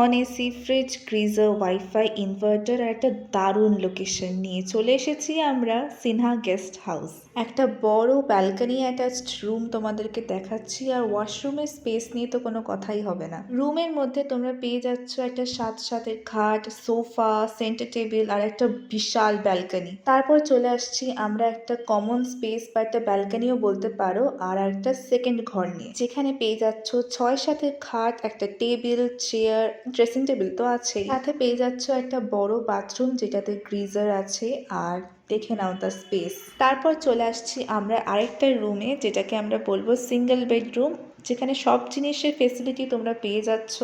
নন AC fridge, geyser, wifi, inverter আর একটা দারুণ লোকেশন নিয়ে চলে এসেছি আমরা সিনহা গেস্ট হাউস। একটা বড় ব্যালকনি অ্যাটাচড রুম তোমাদেরকে দেখাচ্ছি, আর ওয়াশরুমের স্পেস নিয়ে তো কোনো কথাই হবে না। রুমের মধ্যে তোমরা পেয়ে যাচ্ছ একটা 7-7-এর খাট, সোফা, সেন্টার টেবিল আর একটা বিশাল ব্যালকনি। তারপর চলে আসছি আমরা একটা কমন স্পেস বা একটা ব্যালকনিও বলতে পারো, আর একটা সেকেন্ড ঘর নিয়ে, যেখানে পেয়ে যাচ্ছ 6-7-এর খাট, একটা টেবিল, চেয়ার, ড্রেসিং টেবিল তো আছেই, সাথে পেয়ে যাচ্ছ একটা বড় বাথরুম যেটাতে গ্রিজার আছে। আর দেখে নাও তার স্পেস। তারপর চলে আসছি আমরা আরেকটা রুমে, যেটাকে আমরা বলবো সিঙ্গেল বেডরুম, যেখানে সব জিনিসের ফেসিলিটি তোমরা পেয়ে যাচ্ছ।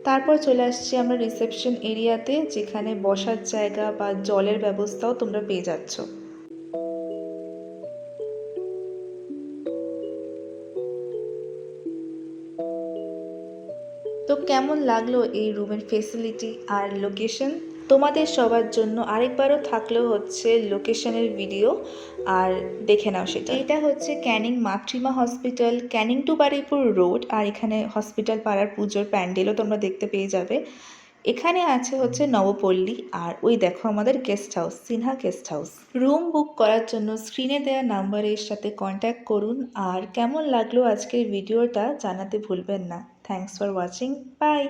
তারপর চলে আসছি আমরা রিসেপশন এরিয়াতে, যেখানে বসার জায়গা বা জলের ব্যবস্থাও তোমরা পেয়ে যাচ্ছ। তো কেমন লাগলো এই রুমের ফেসিলিটি আর লোকেশন? তোমাদের সবার জন্য আরেকবারও থাকলেও হচ্ছে লোকেশনের ভিডিও, আর দেখে নাও সেটা। এটা হচ্ছে Canning Matrima hospital, Canning to Baruipur road. আর এখানে হসপিটাল পাড়ার পুজোর প্যান্ডেলও তোমরা দেখতে পেয়ে যাবে। এখানে আছে হচ্ছে নবপল্লী, আর ওই দেখো আমাদের guest house, Sinha guest house. Room book করার জন্য স্ক্রিনে দেওয়া নাম্বারের সাথে কন্ট্যাক্ট করুন। আর কেমন লাগলো আজকের ভিডিওটা জানাতে ভুলবেন না। Thanks for watching, by.